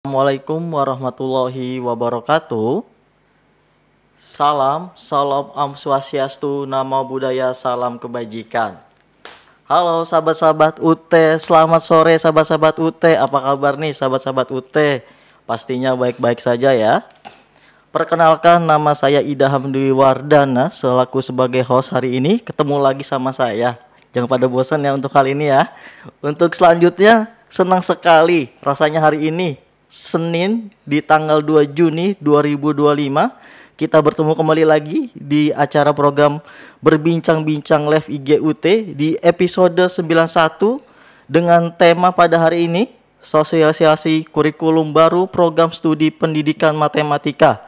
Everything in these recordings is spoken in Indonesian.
Assalamualaikum warahmatullahi wabarakatuh. Salam Om Swastiastu, Namo Buddhaya, salam kebajikan. Halo sahabat-sahabat UT, selamat sore sahabat-sahabat UT. Apa kabar nih sahabat-sahabat UT? Pastinya baik-baik saja ya. Perkenalkan, nama saya Ida Hamdi Wardana selaku sebagai host hari ini. Ketemu lagi sama saya. Jangan pada bosan ya untuk kali ini ya. Untuk selanjutnya, senang sekali rasanya hari ini Senin di tanggal 2 Juni 2025 kita bertemu kembali lagi di acara program Berbincang-bincang Live IGUT di episode 91 dengan tema pada hari ini sosialisasi kurikulum baru program studi pendidikan matematika.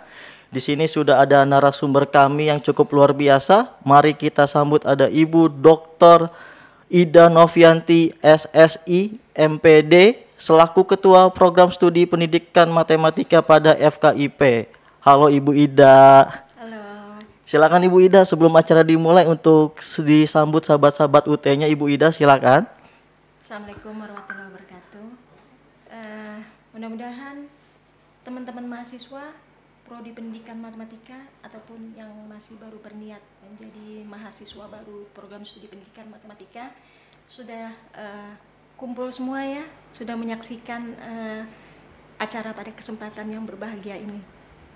Di sini sudah ada narasumber kami yang cukup luar biasa. Mari kita sambut, ada Ibu Dr. Ida Novianti SSI MPD selaku Ketua Program Studi Pendidikan Matematika pada FKIP. Halo Ibu Ida. Halo. Silakan Ibu Ida, sebelum acara dimulai untuk disambut sahabat-sahabat UT-nya, Ibu Ida silakan. Assalamualaikum warahmatullahi wabarakatuh. Mudah-mudahan teman-teman mahasiswa Prodi Pendidikan Matematika ataupun yang masih baru berniat menjadi mahasiswa baru Program Studi Pendidikan Matematika sudah kumpul semua ya, sudah menyaksikan acara pada kesempatan yang berbahagia ini.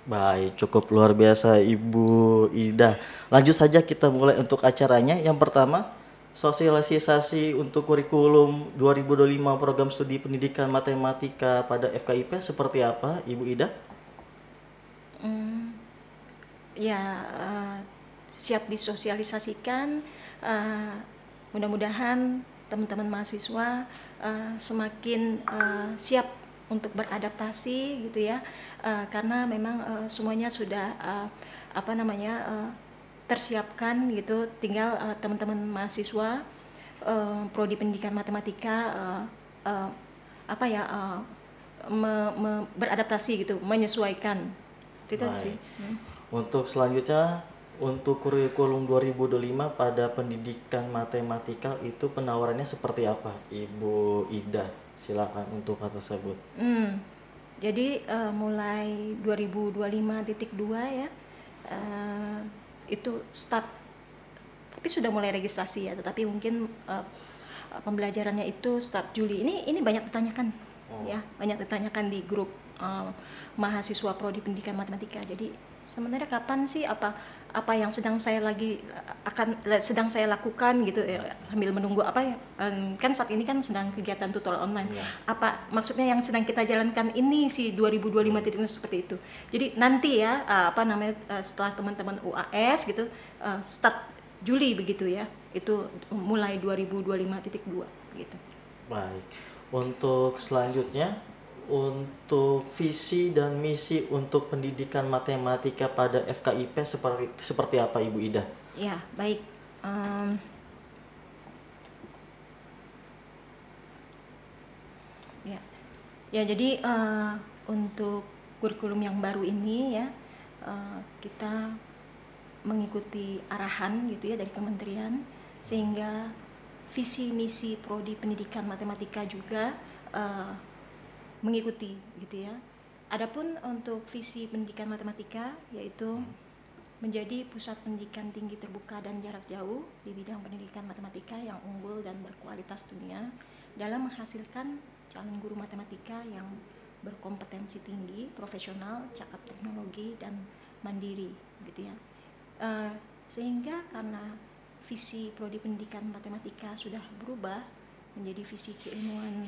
Baik, cukup luar biasa Ibu Ida. Lanjut saja kita mulai untuk acaranya. Yang pertama, sosialisasi untuk kurikulum 2025 Program Studi Pendidikan Matematika pada FKIP seperti apa Ibu Ida? Siap disosialisasikan. Mudah-mudahan teman-teman mahasiswa semakin siap untuk beradaptasi gitu ya, karena memang semuanya sudah tersiapkan gitu. Tinggal teman-teman mahasiswa Prodi Pendidikan Matematika beradaptasi gitu, menyesuaikan. Itu sih. Untuk selanjutnya, untuk kurikulum 2025 pada pendidikan matematika itu penawarannya seperti apa Ibu Ida? Silakan untuk hal tersebut. Jadi mulai 2025.2 ya, itu start, tapi sudah mulai registrasi ya, tetapi mungkin pembelajarannya itu start Juli. Ini banyak ditanyakan ya, banyak ditanyakan di grup mahasiswa Prodi Pendidikan Matematika. Jadi sebenarnya kapan sih, apa yang sedang saya lakukan gitu ya, sambil menunggu kan saat ini kan sedang kegiatan tutorial online. Apa maksudnya yang sedang kita jalankan ini si 2025 seperti itu. Jadi nanti ya setelah teman-teman UAS gitu start Juli begitu ya, itu mulai 2025.2 gitu. Baik. Untuk selanjutnya, untuk visi dan misi untuk pendidikan matematika pada FKIP seperti apa Ibu Ida? Ya, baik. Jadi untuk kurikulum yang baru ini ya, kita mengikuti arahan gitu ya dari kementerian, sehingga visi misi Prodi Pendidikan Matematika juga mengikuti gitu ya. Adapun untuk visi pendidikan matematika yaitu menjadi pusat pendidikan tinggi terbuka dan jarak jauh di bidang pendidikan matematika yang unggul dan berkualitas dunia dalam menghasilkan calon guru matematika yang berkompetensi tinggi, profesional, cakap teknologi dan mandiri gitu ya. Sehingga karena visi Prodi Pendidikan Matematika sudah berubah menjadi visi keilmuan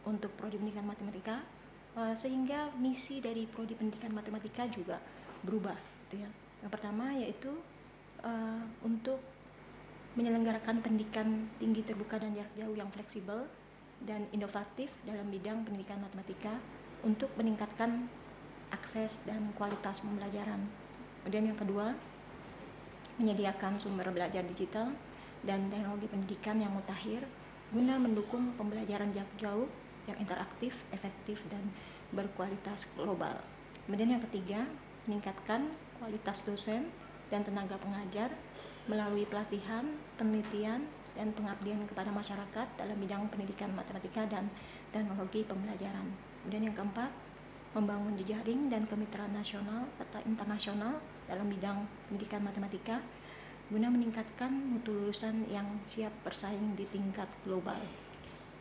untuk Prodi Pendidikan Matematika, sehingga misi dari Prodi Pendidikan Matematika juga berubah gitu ya. Yang pertama yaitu untuk menyelenggarakan pendidikan tinggi terbuka dan jarak jauh yang fleksibel dan inovatif dalam bidang pendidikan matematika untuk meningkatkan akses dan kualitas pembelajaran. Kemudian yang kedua, menyediakan sumber belajar digital dan teknologi pendidikan yang mutakhir guna mendukung pembelajaran jarak jauh yang interaktif, efektif, dan berkualitas global. Kemudian yang ketiga, meningkatkan kualitas dosen dan tenaga pengajar melalui pelatihan, penelitian, dan pengabdian kepada masyarakat dalam bidang pendidikan matematika dan teknologi pembelajaran. Kemudian yang keempat, membangun jejaring dan kemitraan nasional serta internasional dalam bidang pendidikan matematika guna meningkatkan mutu lulusan yang siap bersaing di tingkat global.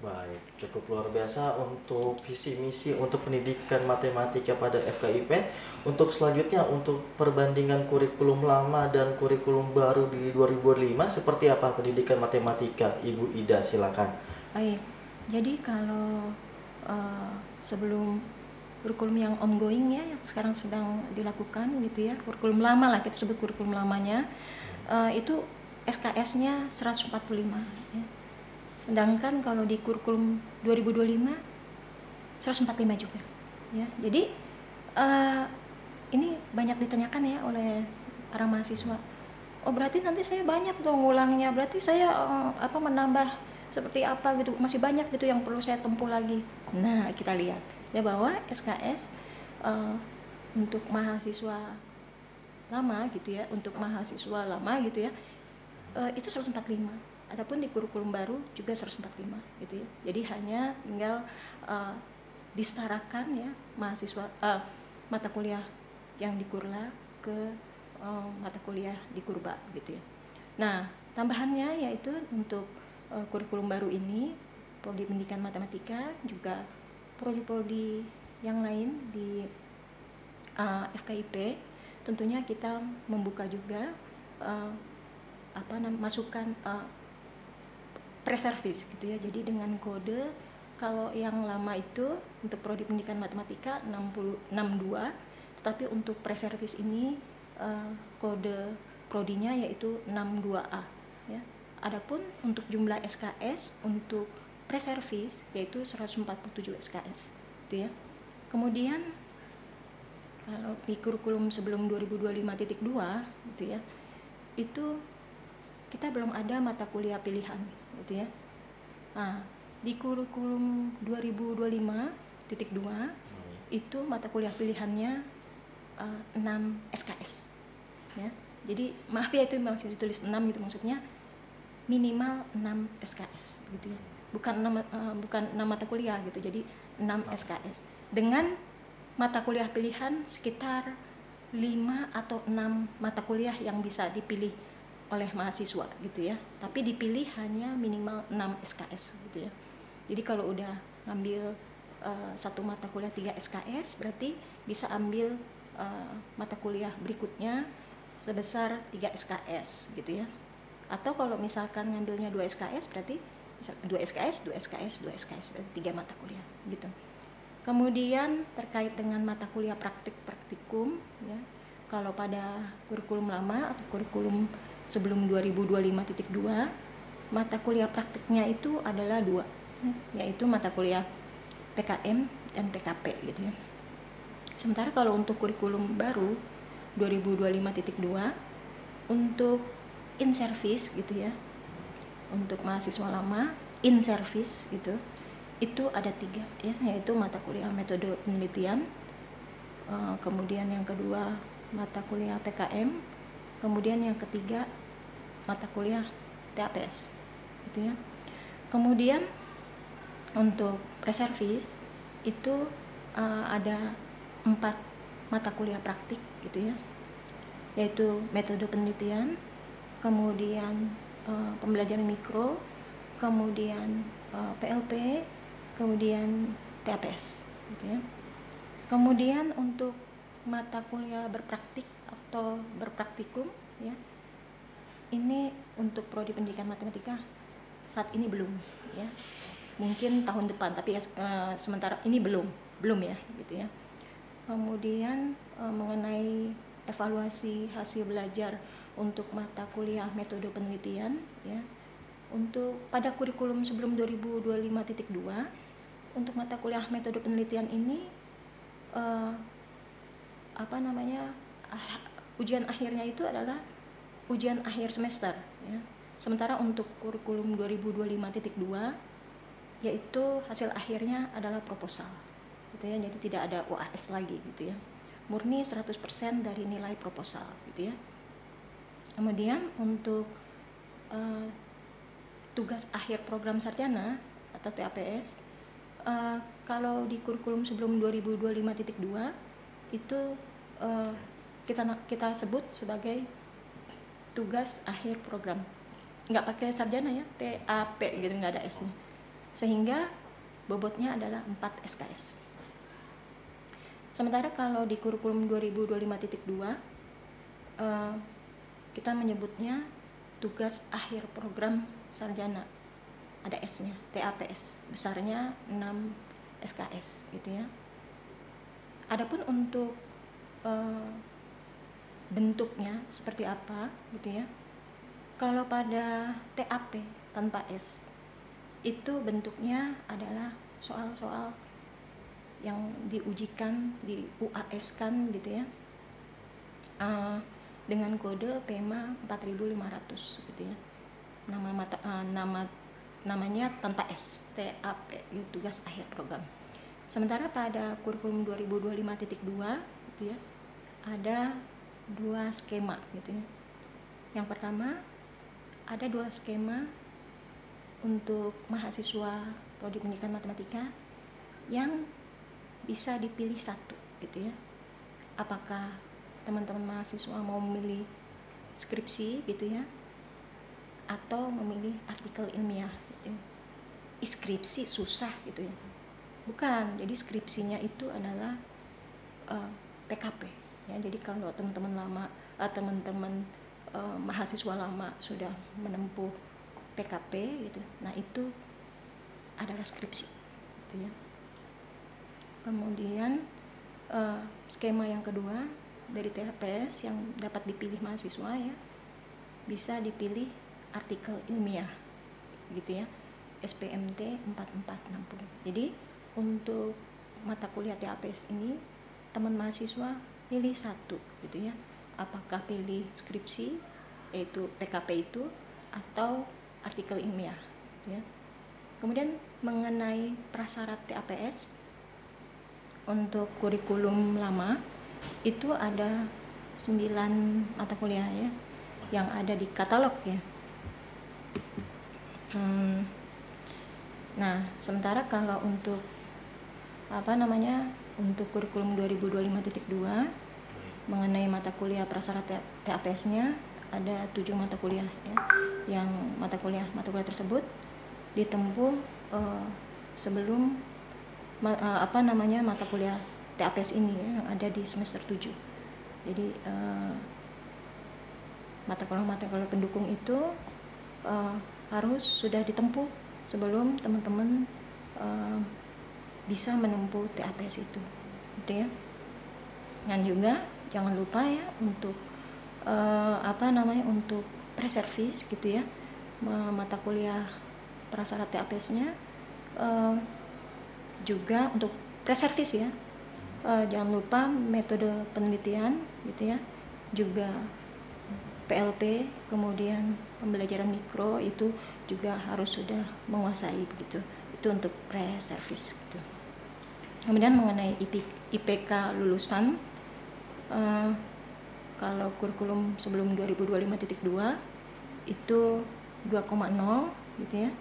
Baik, cukup luar biasa untuk visi misi untuk pendidikan matematika pada FKIP. Untuk selanjutnya, untuk perbandingan kurikulum lama dan kurikulum baru di 2005 seperti apa pendidikan matematika, Ibu Ida, silakan. Baik, jadi kalau sebelum kurikulum yang ongoing ya, yang sekarang sedang dilakukan gitu ya, kurikulum lama lah kita sebut kurikulum lamanya, itu SKS-nya 145 ya. Sedangkan kalau di kurikulum 2025 145 juga ya. Jadi ini banyak ditanyakan ya oleh para mahasiswa. Oh berarti nanti saya banyak dong ngulangnya, berarti saya menambah seperti apa gitu, masih banyak gitu yang perlu saya tempuh lagi. Nah kita lihat ya bahwa SKS untuk mahasiswa lama gitu ya, gitu ya, itu 145. Adapun di kurikulum baru juga 145 gitu ya. Jadi hanya tinggal disetarakan ya mahasiswa mata kuliah yang di Kurla ke mata kuliah di Kurba gitu ya. Nah, tambahannya yaitu untuk kurikulum baru ini, prodi pendidikan matematika juga prodi-prodi yang lain di FKIP tentunya kita membuka juga masukan pre-service gitu ya. Jadi dengan kode, kalau yang lama itu untuk prodi pendidikan matematika 62, tetapi untuk pre-service ini kode prodinya yaitu 62A ya. Adapun untuk jumlah SKS untuk pre-service yaitu 147 SKS gitu ya. Kemudian kalau di kurikulum sebelum 2025.2 gitu ya, itu kita belum ada mata kuliah pilihan gitu ya. Nah, di kurikulum 2025.2 itu mata kuliah pilihannya 6 SKS ya. Jadi maaf ya itu masih ditulis 6 gitu, maksudnya minimal 6 SKS gitu ya. Bukan 6 mata kuliah gitu. Jadi 6 SKS. Dengan mata kuliah pilihan sekitar 5 atau 6 mata kuliah yang bisa dipilih oleh mahasiswa gitu ya, tapi dipilih hanya minimal 6 SKS gitu ya. Jadi kalau udah ngambil satu mata kuliah 3 SKS berarti bisa ambil mata kuliah berikutnya sebesar 3 SKS gitu ya. Atau kalau misalkan ngambilnya 2 SKS berarti 2 SKS, 2 SKS, 2 SKS, berarti 3 mata kuliah gitu. Kemudian terkait dengan mata kuliah praktikum ya. Kalau pada kurikulum lama atau kurikulum sebelum 2025.2, mata kuliah praktiknya itu adalah 2, yaitu mata kuliah PKM dan PKP gitu ya. Sementara kalau untuk kurikulum baru 2025.2 untuk in service gitu ya, untuk mahasiswa lama in service gitu, itu ada 3 ya, yaitu mata kuliah metode penelitian, kemudian yang kedua mata kuliah PKM, kemudian yang ketiga mata kuliah TAPS gitu ya. Kemudian untuk pre-service itu ada 4 mata kuliah praktik gitu ya, yaitu metode penelitian, kemudian pembelajaran mikro, kemudian PLP, kemudian TAPS gitu ya. Kemudian untuk mata kuliah berpraktik atau berpraktikum ya, ini untuk prodi pendidikan matematika saat ini belum ya, mungkin tahun depan, tapi sementara ini belum ya gitu ya. Kemudian mengenai evaluasi hasil belajar untuk mata kuliah metode penelitian ya, untuk pada kurikulum sebelum 2025.2 untuk mata kuliah metode penelitian ini ujian akhirnya itu adalah ujian akhir semester ya. Sementara untuk kurikulum 2025.2 yaitu hasil akhirnya adalah proposal gitu ya. Jadi tidak ada UAS lagi gitu ya. Murni 100% dari nilai proposal gitu ya. Kemudian untuk tugas akhir program sarjana atau TAPS kalau di kurikulum sebelum 2025.2 itu kita sebut sebagai tugas akhir program, nggak pakai sarjana ya, TAP gitu, nggak ada S-nya, sehingga bobotnya adalah 4 SKS. Sementara kalau di kurikulum 2025.2 kita menyebutnya tugas akhir program sarjana, ada S-nya, TAPS, besarnya 6 SKS gitu ya. Adapun untuk bentuknya seperti apa gitu ya. Kalau pada TAP tanpa S itu bentuknya adalah soal-soal yang diujikan, di UAS kan gitu ya, dengan kode PEMA 4500 gitu ya. Namanya tanpa S, TAP, tugas akhir program. Sementara pada kurikulum 2025.2 gitu ya, ada 2 skema gitu ya. Yang pertama, ada 2 skema untuk mahasiswa prodi pendidikan matematika yang bisa dipilih satu gitu ya. Apakah teman-teman mahasiswa mau memilih skripsi gitu ya, atau memilih artikel ilmiah gitu ya. Skripsi susah gitu ya. Bukan, jadi skripsinya itu adalah PKP ya. Jadi kalau teman-teman mahasiswa lama sudah menempuh PKP gitu, nah itu adalah skripsi gitu ya. Kemudian skema yang kedua dari TAPS yang dapat dipilih mahasiswa ya, bisa dipilih artikel ilmiah gitu ya, SPMT 4460. Jadi untuk mata kuliah TAPS ini teman mahasiswa pilih satu gitu ya, apakah pilih skripsi yaitu PKP itu atau artikel ilmiah gitu ya. Kemudian mengenai prasyarat TAPS untuk kurikulum lama itu ada 9 mata kuliah ya yang ada di katalog ya. Nah, sementara kalau untuk untuk kurikulum 2025.2 mengenai mata kuliah prasyarat TAPS-nya ada 7 mata kuliah ya, yang mata kuliah tersebut ditempuh sebelum mata kuliah TAPS ini ya, yang ada di semester 7. Jadi mata kuliah pendukung itu harus sudah ditempuh sebelum teman-teman bisa menempuh TAPS itu gitu ya. Dan juga jangan lupa ya untuk untuk pre-service gitu ya, mata kuliah prasyarat TAPS-nya juga untuk pre-service ya. Jangan lupa metode penelitian gitu ya, juga PLP, kemudian pembelajaran mikro itu juga harus sudah menguasai begitu. Itu untuk pre-service gitu. Kemudian mengenai IPK lulusan, kalau kurikulum sebelum 2025.2 itu 2,0 gitu ya.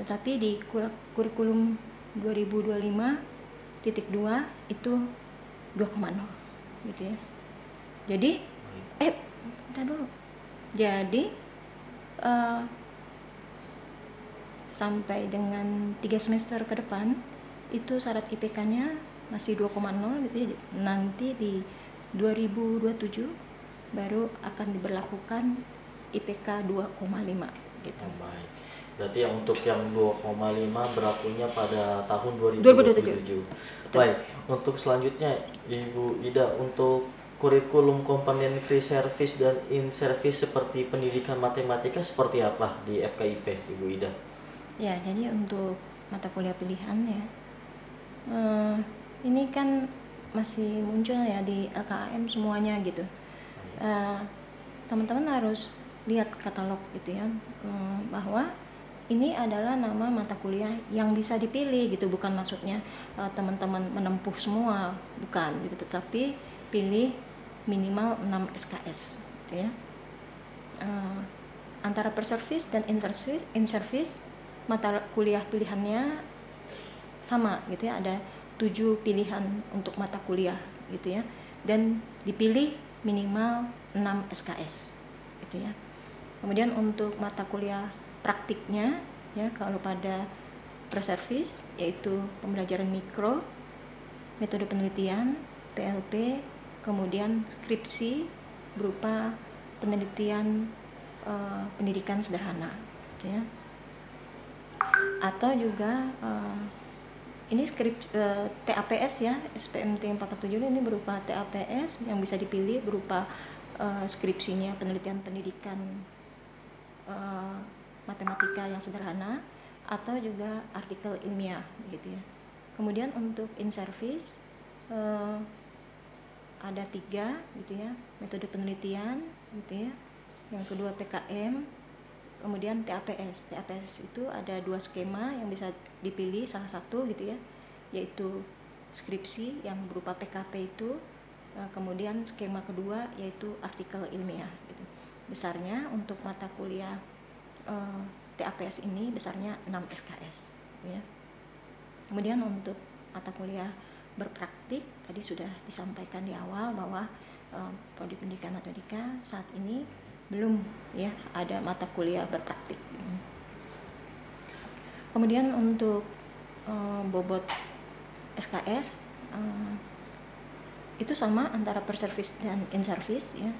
Tetapi di kurikulum 2025.2 itu 2,0 gitu ya. Jadi bentar dulu. Jadi sampai dengan 3 semester ke depan itu syarat IPK-nya masih 2,0 gitu ya. Nanti di 2027 baru akan diberlakukan IPK 2,5 gitu. Baik. Berarti yang untuk yang 2,5 berlakunya pada tahun 2027. Baik, untuk selanjutnya Ibu Ida, untuk kurikulum komponen free service dan in service seperti pendidikan matematika seperti apa di FKIP, Ibu Ida? Ya, jadi untuk mata kuliah pilihan ya, ini kan masih muncul ya di LKAM semuanya gitu. Teman-teman harus lihat katalog gitu ya, bahwa ini adalah nama mata kuliah yang bisa dipilih gitu, bukan maksudnya teman-teman menempuh semua, bukan gitu, tetapi pilih minimal 6 SKS gitu ya. Antara per service dan in service mata kuliah pilihannya sama gitu ya, ada 7 pilihan untuk mata kuliah gitu ya, dan dipilih minimal 6 SKS gitu ya. Kemudian untuk mata kuliah praktiknya ya, kalau pada pre-service yaitu pembelajaran mikro, metode penelitian, PLP, kemudian skripsi berupa penelitian pendidikan sederhana gitu ya. Atau juga ini TAPS ya, SPMT 447 ini berupa TAPS yang bisa dipilih berupa skripsinya penelitian pendidikan matematika yang sederhana, atau juga artikel ilmiah gitu ya. Kemudian untuk in service ada 3 gitu ya, metode penelitian gitu ya, yang kedua PKM, kemudian TAPS. TAPS itu ada 2 skema yang bisa dipilih salah satu gitu ya, yaitu skripsi yang berupa PKP itu, kemudian skema kedua yaitu artikel ilmiah gitu. Besarnya untuk mata kuliah TAPS ini besarnya 6 SKS gitu ya. Kemudian untuk mata kuliah berpraktik tadi sudah disampaikan di awal bahwa Prodi Pendidikan Matematika saat ini belum ya ada mata kuliah berpraktik. Kemudian untuk bobot SKS itu sama antara per-service dan in-service ya.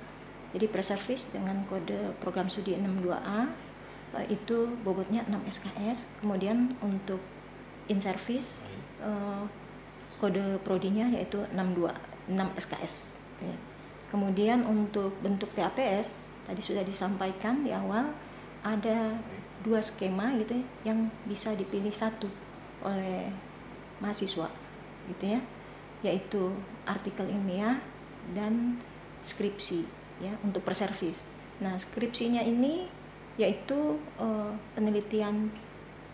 Jadi per-service dengan kode program studi 62A itu bobotnya 6 SKS. Kemudian untuk in-service kode prodinya yaitu 6 SKS ya. Kemudian untuk bentuk TAPS tadi sudah disampaikan di awal, ada 2 skema gitu ya, yang bisa dipilih satu oleh mahasiswa gitu ya, yaitu artikel ilmiah dan skripsi ya untuk per-service. Nah, skripsinya ini yaitu penelitian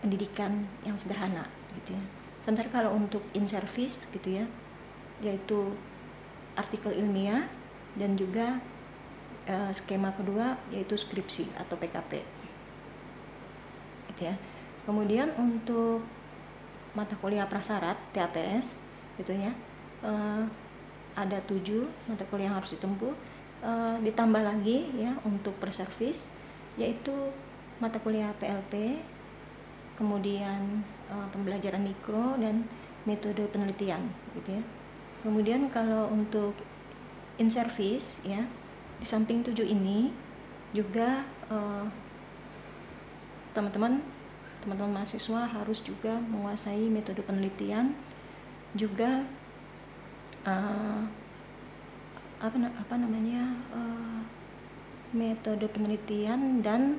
pendidikan yang sederhana gitu ya. Sementara kalau untuk in service gitu ya, yaitu artikel ilmiah dan juga skema kedua yaitu skripsi atau PKP gitu ya. Kemudian untuk mata kuliah prasyarat TAPS gitu ya, ada 7 mata kuliah yang harus ditempuh, ditambah lagi ya untuk per-service yaitu mata kuliah PLP, kemudian pembelajaran mikro dan metode penelitian gitu ya. Kemudian kalau untuk in service ya, di samping 7 ini juga teman-teman mahasiswa harus juga menguasai metode penelitian, juga metode penelitian dan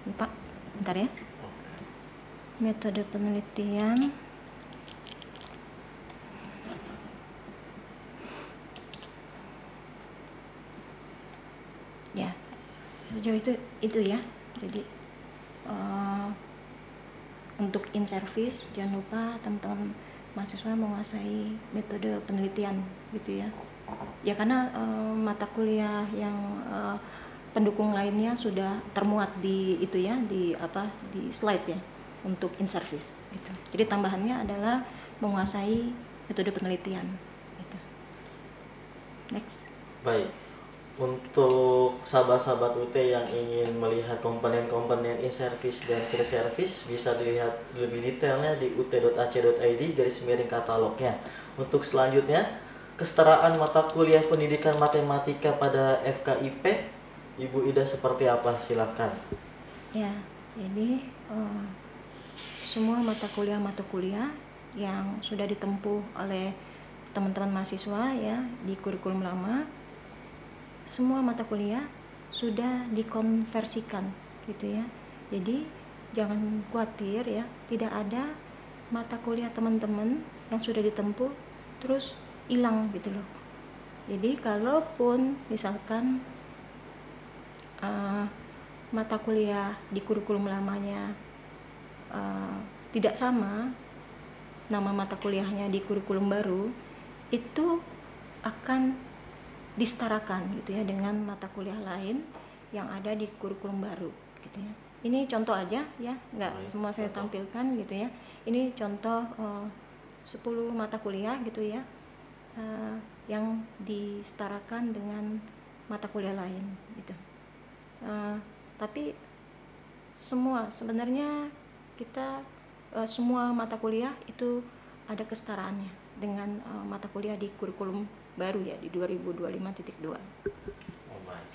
bentar ya, metode penelitian ya, sejauh itu ya. Jadi untuk in service jangan lupa teman-teman mahasiswa menguasai metode penelitian gitu ya. Ya karena mata kuliah yang pendukung lainnya sudah termuat di itu ya, di slide ya untuk in service gitu. Jadi tambahannya adalah menguasai metode penelitian gitu. Next. Baik. Untuk sahabat-sahabat UT yang ingin melihat komponen-komponen in-service dan free-service, bisa dilihat lebih detailnya di ut.ac.id/katalognya. Untuk selanjutnya, kesetaraan mata kuliah pendidikan matematika pada FKIP, Ibu Ida seperti apa? Silakan. Ya, jadi semua mata kuliah yang sudah ditempuh oleh teman-teman mahasiswa ya di kurikulum lama, semua mata kuliah sudah dikonversikan gitu ya. Jadi jangan khawatir ya, tidak ada mata kuliah teman-teman yang sudah ditempuh terus hilang gitu loh. Jadi kalaupun misalkan mata kuliah di kurikulum lamanya tidak sama nama mata kuliahnya di kurikulum baru, itu akan disetarakan gitu ya dengan mata kuliah lain yang ada di kurikulum baru gitu ya. Ini contoh aja ya, nggak semua saya tampilkan gitu ya. ini contoh 10 mata kuliah gitu ya, yang disetarakan dengan mata kuliah lain gitu. Tapi sebenarnya kita semua mata kuliah itu ada kesetaraannya dengan mata kuliah di kurikulum baru ya di 2025.2. Oh, baik.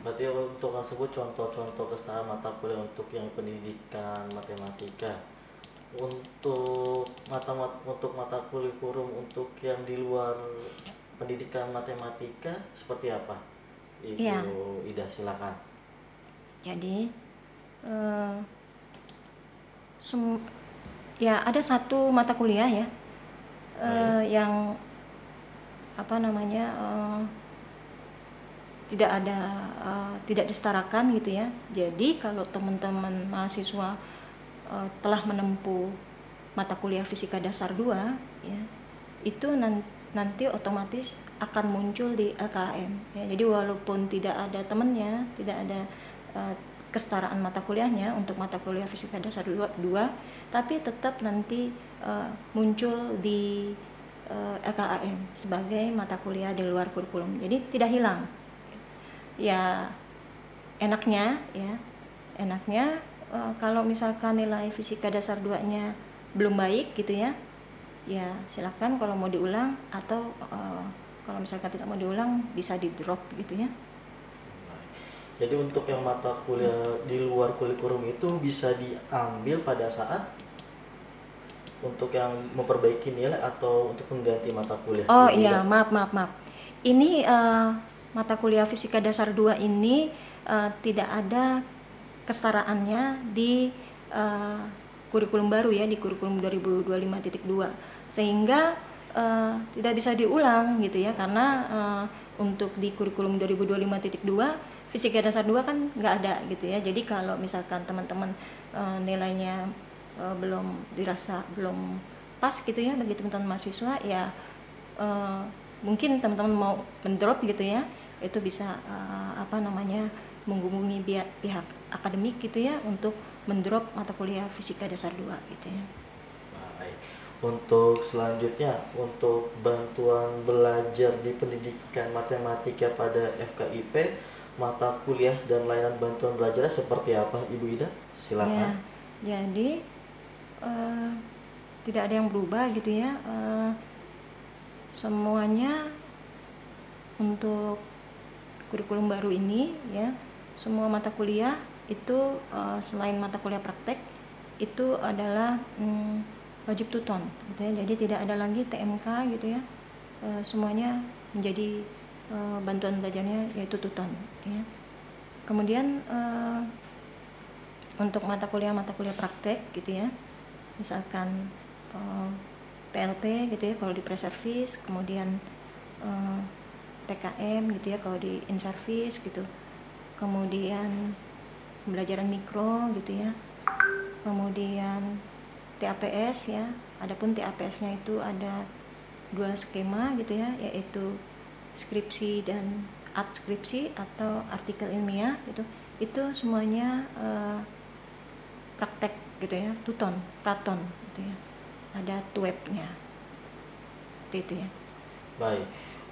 Berarti untuk sebut contoh-contoh kesetaraan mata kuliah untuk yang pendidikan matematika. Untuk mata kurikulum untuk yang di luar pendidikan matematika seperti apa? Ibu Ya. Ida, silakan. Jadi ya ada satu mata kuliah ya yang tidak disetarakan gitu ya. Jadi kalau teman-teman mahasiswa telah menempuh mata kuliah fisika dasar 2 ya, itu nanti otomatis akan muncul di LKM ya. Jadi walaupun tidak ada temennya, tidak ada kesetaraan mata kuliahnya untuk mata kuliah fisika dasar 2, tapi tetap nanti muncul di LKM sebagai mata kuliah di luar kurikulum. Jadi tidak hilang. Ya enaknya kalau misalkan nilai fisika dasar 2-nya belum baik gitu ya, ya silakan kalau mau diulang, atau kalau misalkan tidak mau diulang bisa di drop gitu ya. Jadi untuk yang mata kuliah di luar kurikulum itu bisa diambil pada saat untuk yang memperbaiki nilai atau untuk mengganti mata kuliah? Oh iya, maaf. Ini mata kuliah fisika dasar 2 ini tidak ada kesetaraannya di kurikulum baru ya, di kurikulum 2025.2, sehingga tidak bisa diulang gitu ya, karena untuk di kurikulum 2025.2 fisika dasar 2 kan nggak ada gitu ya. Jadi kalau misalkan teman-teman nilainya dirasa belum pas gitu ya bagi teman-teman mahasiswa ya, mungkin teman-teman mau mendrop gitu ya, itu bisa menghubungi pihak akademik gitu ya untuk mendrop mata kuliah fisika dasar 2 gitu ya. Baik. Untuk selanjutnya, untuk bantuan belajar di pendidikan matematika pada FKIP, mata kuliah dan layanan bantuan belajarnya seperti apa, Ibu Ida? Silakan. Ya, jadi tidak ada yang berubah gitu ya. Semuanya untuk kurikulum baru ini ya, semua mata kuliah itu selain mata kuliah praktek itu adalah wajib tuton gitu ya. Jadi tidak ada lagi TMK gitu ya. Semuanya menjadi bantuan belajarnya yaitu tuton gitu ya. Kemudian untuk mata kuliah praktek gitu ya, misalkan PLP gitu ya kalau di pre-service, kemudian PKM gitu ya kalau di in-service gitu, kemudian pembelajaran mikro gitu ya, kemudian TAPS ya. Adapun TAPS-nya itu ada 2 skema gitu ya, yaitu skripsi dan adskripsi atau artikel ilmiah gitu. Itu semuanya praktek gitu ya, praton gitu ya. Ada TWEB-nya. Itu ya. Baik.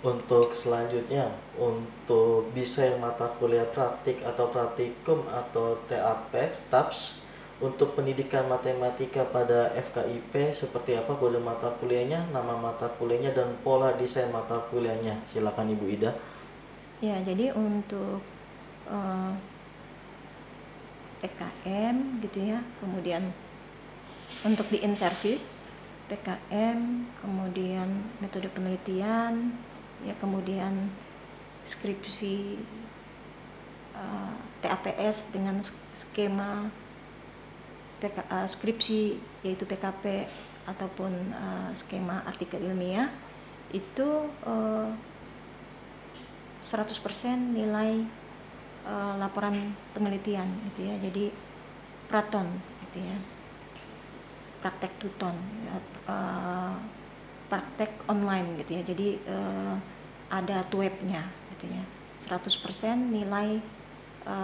Untuk selanjutnya, untuk desain mata kuliah praktik atau praktikum atau TAP, TAPS untuk pendidikan matematika pada FKIP seperti apa kode mata kuliahnya, nama mata kuliahnya, dan pola desain mata kuliahnya? Silakan Ibu Ida. Ya, jadi untuk PKM gitu ya, kemudian untuk di in-service PKM, kemudian metode penelitian ya, kemudian skripsi TAPS dengan skema skripsi yaitu PKP ataupun skema artikel ilmiah itu 100% nilai laporan penelitian gitu ya. Jadi praton gitu ya, praktek tuton ya, praktek online gitu ya. Jadi ada TWEB-nya gitu ya, 100% nilai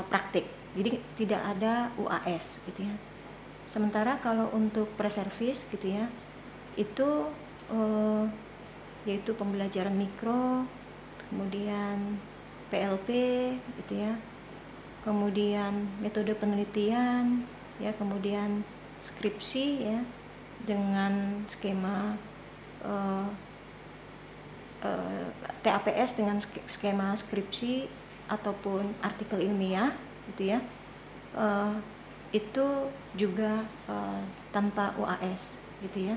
praktik. Jadi tidak ada UAS gitu ya, Sementara kalau untuk pre-service gitu ya, itu yaitu pembelajaran mikro, kemudian PLP gitu ya, kemudian metode penelitian ya, kemudian skripsi ya dengan skema TAPS dengan skema skripsi ataupun artikel ilmiah gitu ya, itu juga tanpa UAS gitu ya.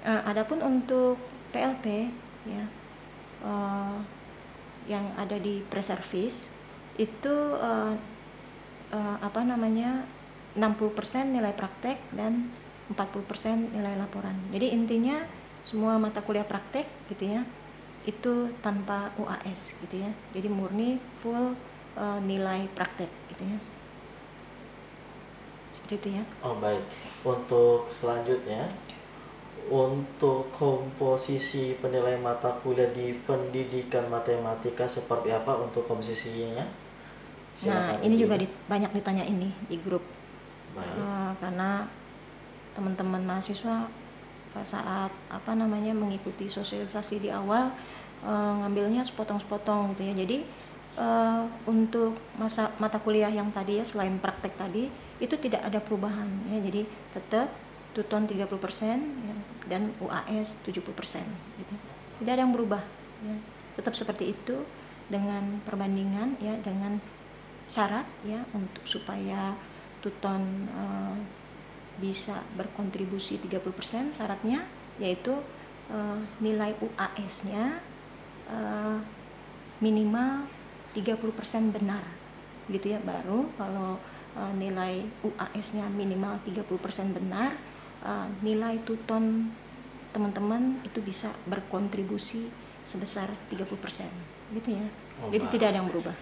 Adapun untuk PLP ya, yang ada di pre-service itu 60% nilai praktek dan 40% nilai laporan. Jadi intinya semua mata kuliah praktek gitu ya, itu tanpa UAS gitu ya. Jadi murni full nilai praktek gitu ya. Seperti itu ya. Oh baik. Untuk selanjutnya, untuk komposisi penilaian mata kuliah di pendidikan matematika seperti apa untuk komposisinya? Nah, ini juga banyak ditanya ini di grup. Karena teman-teman mahasiswa saat mengikuti sosialisasi di awal ngambilnya sepotong-sepotong gitu ya. Jadi untuk mata kuliah yang tadi ya, selain praktek tadi itu tidak ada perubahan ya. Jadi tetap tuton 30% ya, dan UAS 70% gitu. Tidak ada yang berubah ya. Tetap seperti itu dengan perbandingan ya, dengan syarat ya untuk supaya tuton bisa berkontribusi 30%, syaratnya yaitu nilai UAS-nya minimal 30% benar gitu ya. Baru kalau nilai UAS-nya minimal 30% benar, nilai tuton teman-teman itu bisa berkontribusi sebesar 30% gitu ya. Jadi tidak ada yang berubah.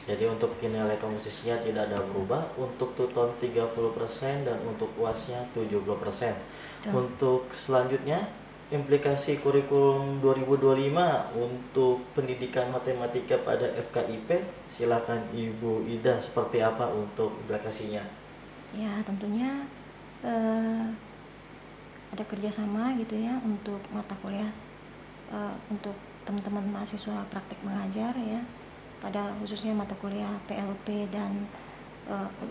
Jadi untuk nilai komposisinya tidak ada berubah, untuk tuton 30% dan untuk UAS-nya 70%. Untuk selanjutnya, implikasi kurikulum 2025 untuk pendidikan matematika pada FKIP, silakan Ibu Ida, seperti apa untuk implikasinya? Ya tentunya ada kerjasama gitu ya untuk mata kuliah untuk teman-teman mahasiswa praktek mengajar ya, pada khususnya mata kuliah PLP dan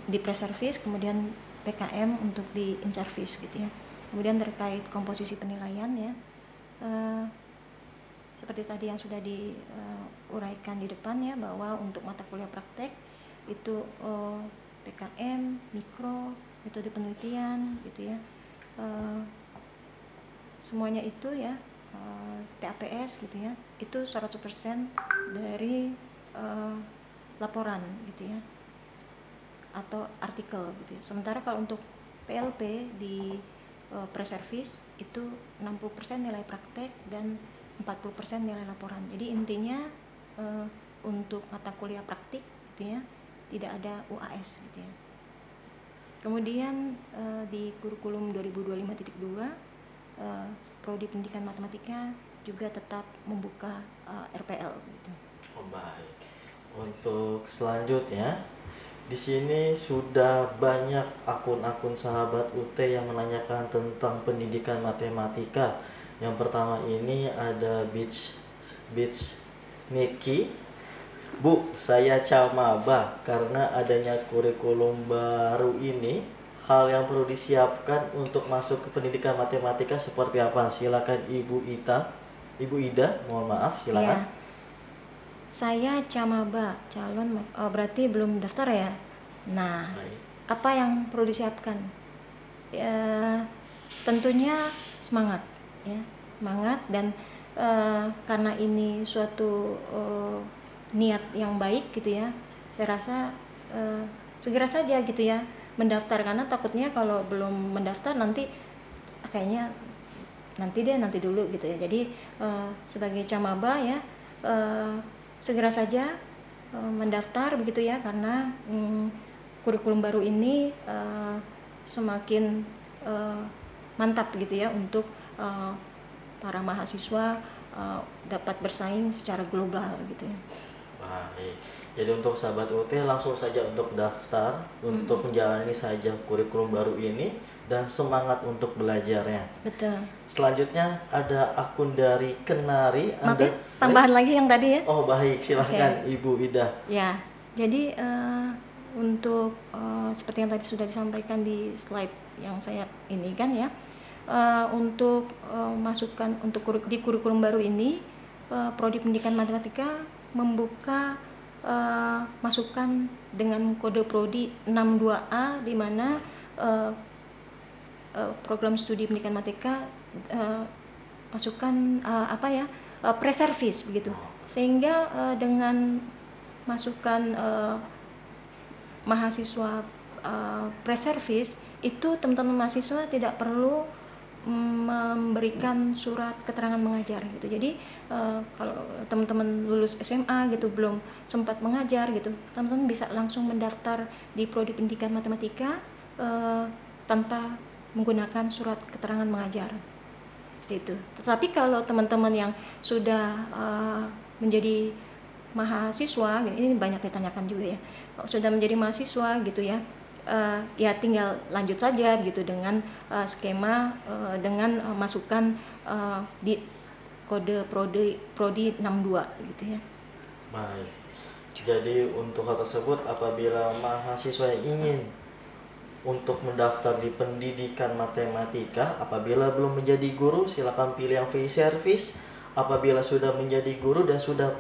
di pre-service, kemudian PKM untuk di in-service gitu ya. Kemudian terkait komposisi penilaian ya, seperti tadi yang sudah diuraikan di depan ya, bahwa untuk mata kuliah praktek itu PKM, mikro, metode penelitian gitu ya, semuanya itu ya, TAPS gitu ya, itu 100% dari laporan gitu ya, atau artikel gitu ya. Sementara kalau untuk PLP di pre-service itu 60% nilai praktek dan 40% nilai laporan. Jadi intinya untuk mata kuliah praktik gitu ya, tidak ada UAS gitu ya. Kemudian di kurikulum 2025.2 Prodi Pendidikan Matematika juga tetap membuka RPL gitu. Oh baik. Untuk selanjutnya, di sini sudah banyak akun-akun sahabat UT yang menanyakan tentang pendidikan matematika. Yang pertama ini ada Beach Niki. Bu, saya camaba karena adanya kurikulum baru ini. Hal yang perlu disiapkan untuk masuk ke pendidikan matematika seperti apa? Silakan Ibu Ida, mohon maaf, silakan. Ya. Saya camaba, calon, berarti belum daftar ya. Nah, apa yang perlu disiapkan? Ya, tentunya semangat ya, semangat, dan karena ini suatu niat yang baik gitu ya, saya rasa segera saja gitu ya mendaftar, karena takutnya kalau belum mendaftar nanti kayaknya nanti dulu gitu ya. Jadi sebagai camaba ya, segera saja mendaftar begitu ya, karena kurikulum baru ini semakin mantap gitu ya untuk para mahasiswa dapat bersaing secara global gitu ya. Baik. Jadi untuk sahabat UT langsung saja untuk daftar untuk menjalani saja kurikulum baru ini dan semangat untuk belajarnya. Betul. Selanjutnya ada akun dari Kenari. Maaf ya, tambahan lagi yang tadi ya. Oh baik, silahkan Ibu Ida. Ya, jadi untuk seperti yang tadi sudah disampaikan di slide yang saya ini kan ya, untuk masukan untuk di kurikulum baru ini, Prodi Pendidikan Matematika membuka masukan dengan kode Prodi 62A, di mana program studi pendidikan matematika masukan pre-service begitu, sehingga dengan masukan mahasiswa pre-service itu teman-teman mahasiswa tidak perlu memberikan surat keterangan mengajar gitu. Jadi kalau teman-teman lulus SMA gitu belum sempat mengajar gitu, teman-teman bisa langsung mendaftar di Prodi Pendidikan Matematika tanpa menggunakan surat keterangan mengajar seperti itu. Tetapi kalau teman-teman yang sudah menjadi mahasiswa, ini banyak ditanyakan juga ya, kalau sudah menjadi mahasiswa gitu ya, ya tinggal lanjut saja gitu dengan skema dengan masukan di kode Prodi 62 gitu ya. Baik. Jadi untuk hal tersebut, apabila mahasiswa yang ingin untuk mendaftar di pendidikan matematika, apabila belum menjadi guru silakan pilih yang free service. Apabila sudah menjadi guru dan sudah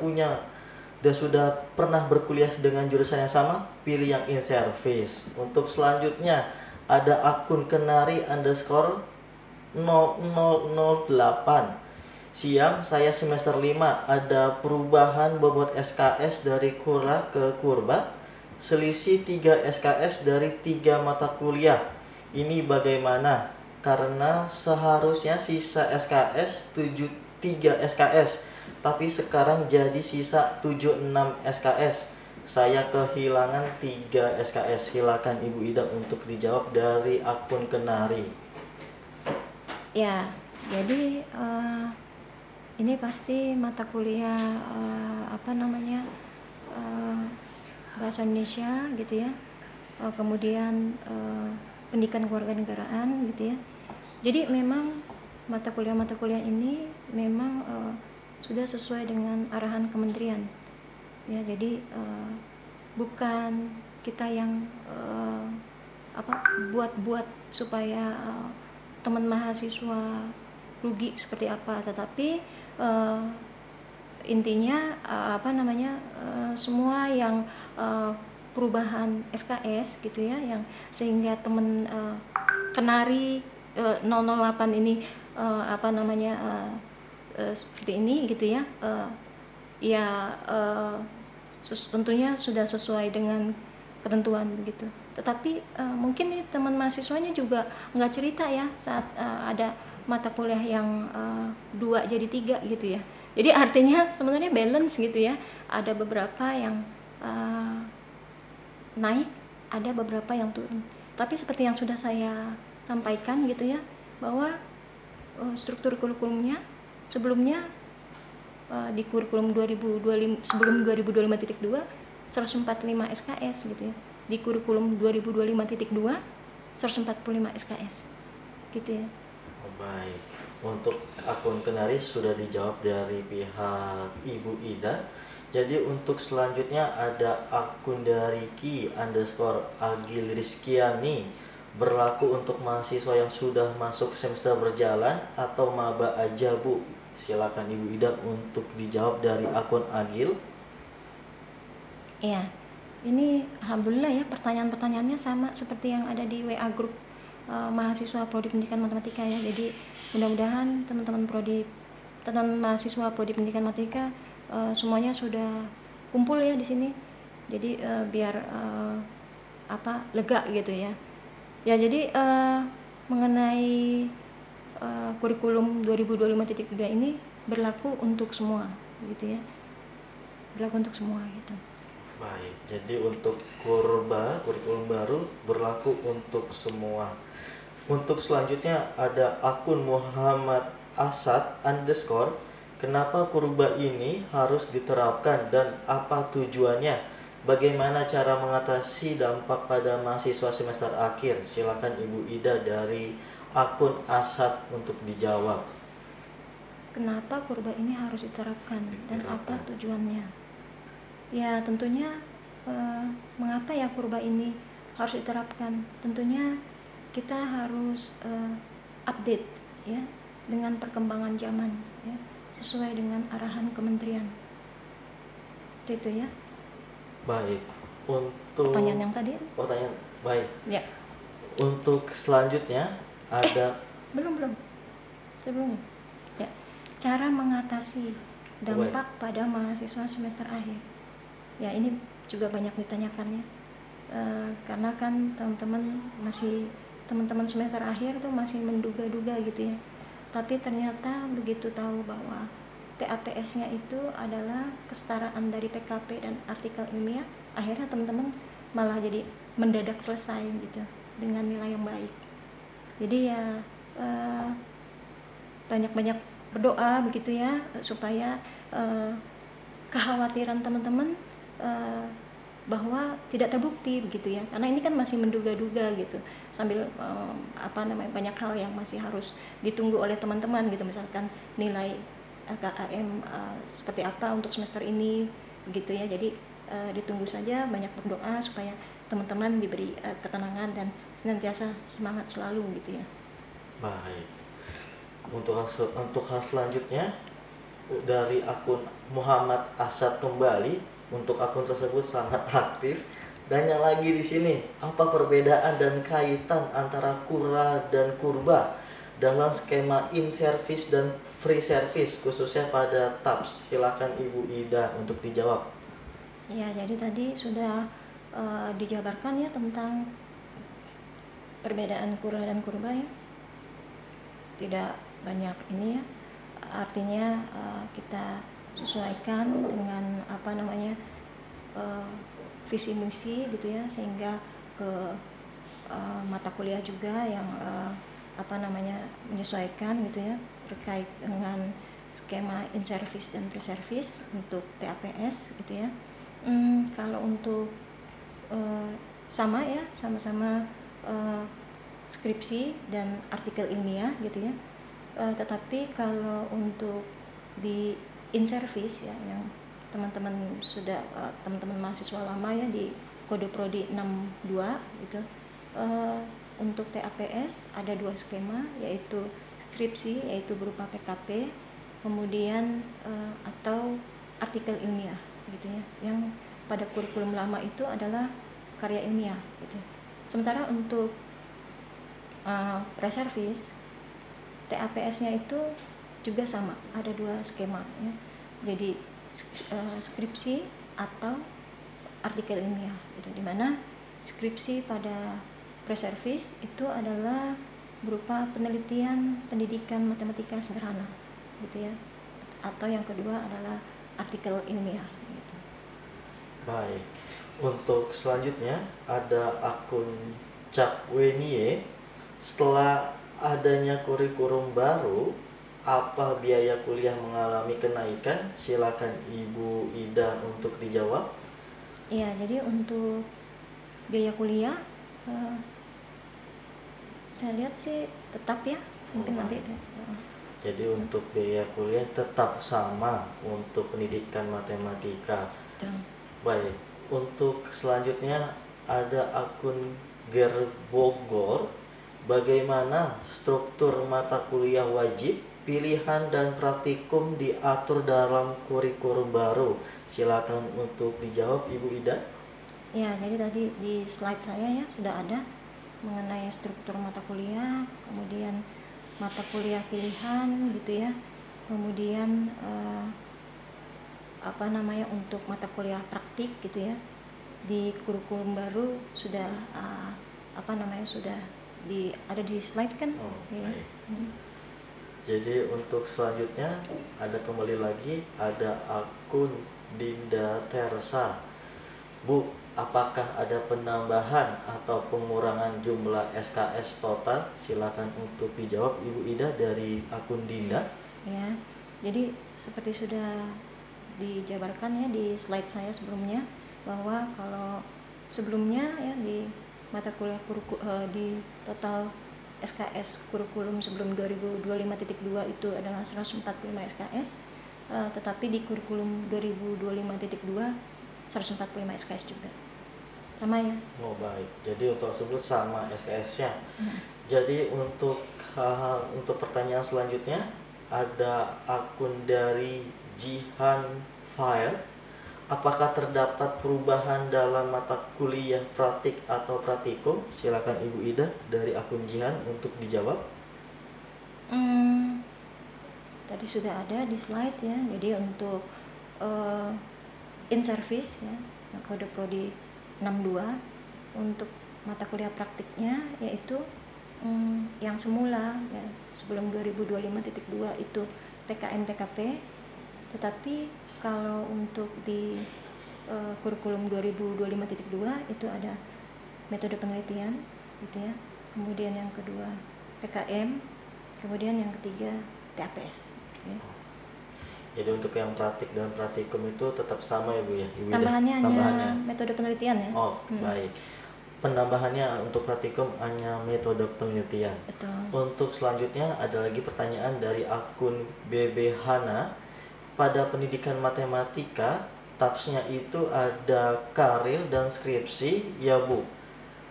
pernah berkuliah dengan jurusan yang sama, pilih yang in service. Untuk selanjutnya ada akun Kenari _ 0008. Siang, saya semester 5, ada perubahan bobot SKS dari Kura ke Kurba, selisih 3 SKS dari 3 mata kuliah. Ini bagaimana? Karena seharusnya sisa SKS 3 SKS, tapi sekarang jadi sisa 76 SKS. Saya kehilangan 3 SKS. Silakan Ibu Ida untuk dijawab dari akun Kenari. Ya, jadi ini pasti mata kuliah bahasa Indonesia gitu ya, kemudian pendidikan kewarganegaraan gitu ya. Jadi memang mata kuliah ini memang sudah sesuai dengan arahan kementerian ya. Jadi bukan kita yang buat semua teman mahasiswa rugi seperti apa, tetapi intinya semua yang perubahan SKS gitu ya, yang sehingga teman Kenari 008 ini seperti ini gitu ya, tentunya sudah sesuai dengan ketentuan begitu. Tetapi mungkin nih teman mahasiswanya juga nggak cerita ya saat ada mata kuliah yang 2 jadi 3 gitu ya. Jadi artinya sebenarnya balance gitu ya. Ada beberapa yang naik, ada beberapa yang turun. Tapi seperti yang sudah saya sampaikan gitu ya, bahwa struktur kurikulumnya sebelumnya di kurikulum 2025 sebelum 2025.2 145 SKS gitu ya. Di kurikulum 2025.2 145 SKS gitu ya. Oh, baik. Untuk akun Kenari sudah dijawab dari pihak Ibu Ida. Jadi untuk selanjutnya ada akun dari Ki_Agil Rizkiani. Berlaku untuk mahasiswa yang sudah masuk semester berjalan atau maba aja, Bu? Silakan Ibu Ida untuk dijawab dari akun Agil. Iya, ini alhamdulillah ya, pertanyaan-pertanyaannya sama seperti yang ada di WA grup mahasiswa Prodi Pendidikan Matematika ya. Jadi mudah-mudahan teman-teman mahasiswa Prodi Pendidikan Matematika semuanya sudah kumpul ya di sini. Jadi biar lega gitu ya. Ya, jadi mengenai kurikulum 2025.2 ini berlaku untuk semua gitu ya. Berlaku untuk semua gitu. Baik, jadi untuk kurikulum baru berlaku untuk semua. Untuk selanjutnya ada akun Muhammad Asad _ kenapa kurba ini harus diterapkan dan apa tujuannya? bagaimana cara mengatasi dampak pada mahasiswa semester akhir? Silakan Ibu Ida dari akun Asad untuk dijawab. Kenapa kurba ini harus diterapkan dan apa tujuannya? Ya tentunya mengapa ya kurba ini harus diterapkan? Tentunya kita harus update ya dengan perkembangan zaman ya, sesuai dengan arahan kementerian. Itu ya. Baik. Untuk pertanyaan yang tadi? Pertanyaan baik. Ya. Untuk selanjutnya ada belum sebelumnya. Ya. Cara mengatasi dampak pada mahasiswa semester akhir. Ya ini juga banyak ditanyakan ya. Karena kan teman-teman semester akhir tuh masih menduga-duga gitu ya. Tapi ternyata begitu tahu bahwa TAPS-nya itu adalah kesetaraan dari PKP dan artikel ilmiah, akhirnya teman-teman malah jadi mendadak selesai gitu dengan nilai yang baik. Jadi ya banyak-banyak berdoa begitu ya, supaya kekhawatiran teman-teman bahwa tidak terbukti begitu ya, karena ini kan masih menduga-duga gitu, sambil banyak hal yang masih harus ditunggu oleh teman-teman gitu, misalkan nilai KAM seperti apa untuk semester ini gitu ya. Jadi ditunggu saja, banyak berdoa supaya teman-teman diberi ketenangan dan senantiasa semangat selalu gitu ya. Baik. Untuk hal selanjutnya dari akun Muhammad Asad kembali, untuk akun tersebut sangat aktif. Tanya lagi di sini, apa perbedaan dan kaitan antara kura dan kurba dalam skema in-service dan free service khususnya pada TAPS? Silakan Ibu Ida untuk dijawab. Ya, jadi tadi sudah dijabarkan ya tentang perbedaan kura dan kurba ya. Tidak banyak ini ya. Artinya kita sesuaikan dengan visi misi gitu ya, sehingga ke mata kuliah juga yang menyesuaikan gitu ya, terkait dengan skema in service dan pre service untuk TAPS gitu ya. Kalau untuk sama-sama skripsi dan artikel ilmiah gitu ya, tetapi kalau untuk di in service ya, yang teman-teman mahasiswa lama ya di kode prodi 62 gitu, untuk TAPS ada 2 skema, yaitu skripsi yaitu berupa PKP, kemudian atau artikel ilmiah gitu ya, yang pada kurikulum lama itu adalah karya ilmiah gitu. Sementara untuk pre-service TAPS-nya itu juga sama, ada 2 skema ya. Jadi skripsi atau artikel ilmiah gitu, dimana skripsi pada pre-service itu adalah berupa penelitian pendidikan matematika sederhana gitu ya, atau yang kedua adalah artikel ilmiah gitu. Baik, untuk selanjutnya ada akun Cakwenie. Setelah adanya kurikulum baru, apa biaya kuliah mengalami kenaikan? Silakan Ibu Ida untuk dijawab. Iya, jadi untuk biaya kuliah saya lihat sih tetap ya, mungkin nanti. Jadi untuk biaya kuliah tetap sama untuk pendidikan matematika. Baik, untuk selanjutnya ada akun Gerbogor. Bagaimana struktur mata kuliah wajib, pilihan dan praktikum diatur dalam kurikulum baru? Silakan untuk dijawab Ibu Ida. Ya, jadi tadi di slide saya ya sudah ada mengenai struktur mata kuliah, kemudian mata kuliah pilihan gitu ya, kemudian untuk mata kuliah praktik gitu ya, di kurikulum baru sudah sudah ada di slide kan. Ya. Jadi untuk selanjutnya ada kembali lagi ada akun Dinda Tersa. Bu, apakah ada penambahan atau pengurangan jumlah SKS total? Silakan untuk dijawab Ibu Ida dari akun Dinda. Ya, jadi seperti sudah dijabarkan ya di slide saya sebelumnya, bahwa kalau sebelumnya ya di mata kuliah di total SKS kurikulum sebelum 2025.2 itu adalah 145 SKS, tetapi di kurikulum 2025.2 145 SKS juga. Sama ya? Oh baik, jadi untuk tersebut sama SKS-nya. Jadi untuk pertanyaan selanjutnya ada akun dari Jihan File. Apakah terdapat perubahan dalam mata kuliah praktik atau praktikum? Silakan Ibu Ida dari akun Jihan untuk dijawab. Tadi sudah ada di slide ya. Jadi untuk in service ya, kode prodi 62 untuk mata kuliah praktiknya yaitu yang semula ya, sebelum 2025.2 itu PKM PKP, tetapi kalau untuk di kurikulum 2025.2 itu ada metode penelitian gitu ya, kemudian yang kedua PKM, kemudian yang ketiga TAPS gitu ya. Jadi untuk yang praktik dan praktikum itu tetap sama ya Bu ya? Tambahannya hanya metode penelitian ya. Oh baik, penambahannya untuk praktikum hanya metode penelitian. Betul. Untuk selanjutnya ada lagi pertanyaan dari akun BB Hana. Pada pendidikan matematika tabsnya itu ada karir dan skripsi ya Bu.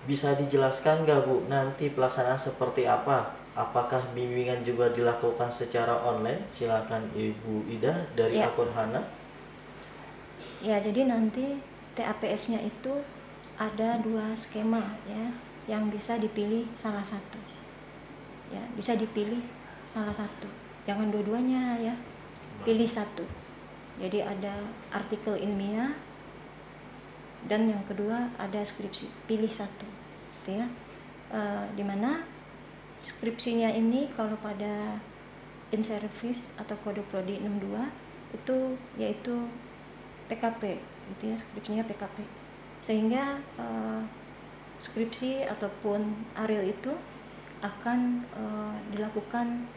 Bisa dijelaskan nggak Bu nanti pelaksanaan seperti apa? Apakah bimbingan juga dilakukan secara online? Silakan Ibu Ida dari akun Hana. Ya, jadi nanti TAPS-nya itu ada 2 skema ya, yang bisa dipilih salah satu. Ya, bisa dipilih salah satu. Jangan dua-duanya ya. Pilih satu. Jadi ada artikel ilmiah dan yang kedua ada skripsi. Pilih satu. Gitu ya. Dimana skripsinya ini kalau pada in service atau kode prodi 62 itu yaitu PKP gitu ya, skripsinya PKP, sehingga skripsi ataupun aril itu akan dilakukan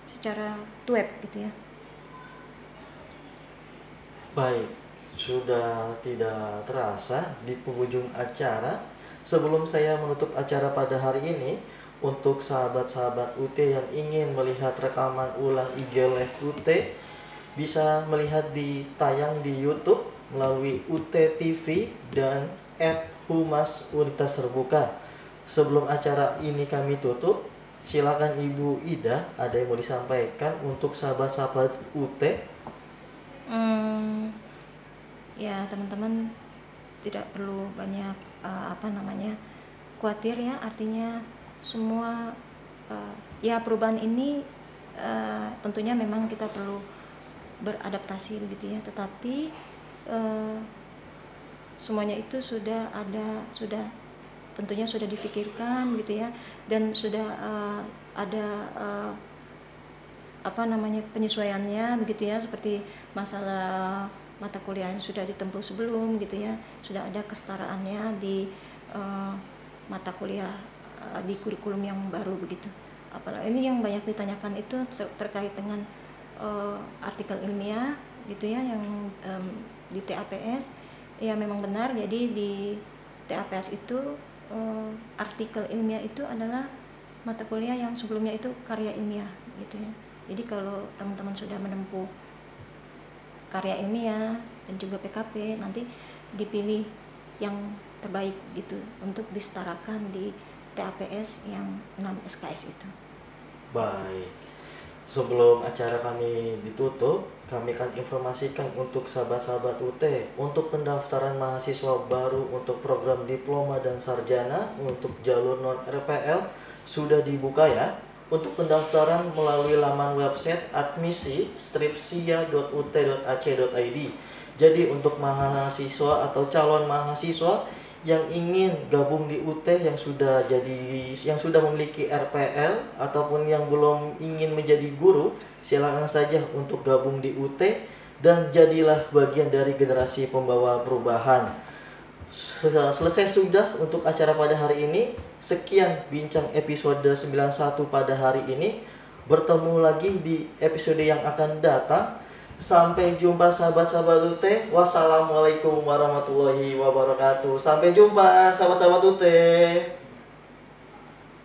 secara web gitu ya. Baik, sudah tidak terasa di penghujung acara. Sebelum saya menutup acara pada hari ini, untuk sahabat-sahabat UT yang ingin melihat rekaman ulang IG Live UT bisa melihat tayang di YouTube melalui UT TV dan @Humas Universitas Terbuka. Sebelum acara ini kami tutup, silakan Ibu Ida ada yang mau disampaikan untuk sahabat-sahabat UT. Ya teman-teman tidak perlu banyak khawatir ya, artinya semua ya perubahan ini tentunya memang kita perlu beradaptasi begitu ya, tetapi semuanya itu sudah tentunya sudah dipikirkan gitu ya, dan sudah ada penyesuaiannya begitu ya, seperti masalah mata kuliah yang sudah ditempuh sebelum gitu ya, sudah ada kesetaraannya di mata kuliah di kurikulum yang baru begitu. Apalagi ini yang banyak ditanyakan itu terkait dengan artikel ilmiah gitu ya, yang di TAPS ya memang benar. Jadi di TAPS itu artikel ilmiah itu adalah mata kuliah yang sebelumnya itu karya ilmiah gitu ya. Jadi kalau teman-teman sudah menempuh karya ilmiah dan juga PKP, nanti dipilih yang terbaik gitu untuk disetarakan di TAPS yang 6 SKS itu. Baik, sebelum acara kami ditutup, kami akan informasikan untuk sahabat-sahabat UT untuk pendaftaran mahasiswa baru untuk program diploma dan sarjana untuk jalur non-RPL sudah dibuka ya. Untuk pendaftaran melalui laman website admisi-stripsia.ut.ac.id. Jadi untuk mahasiswa atau calon mahasiswa yang ingin gabung di UT yang sudah memiliki RPL ataupun yang belum ingin menjadi guru, silakan saja untuk gabung di UT dan jadilah bagian dari generasi pembawa perubahan. Selesai sudah untuk acara pada hari ini. Sekian bincang episode 91 pada hari ini. Bertemu lagi di episode yang akan datang. Sampai jumpa sahabat-sahabat UT. Wassalamualaikum warahmatullahi wabarakatuh. Sampai jumpa sahabat-sahabat UT.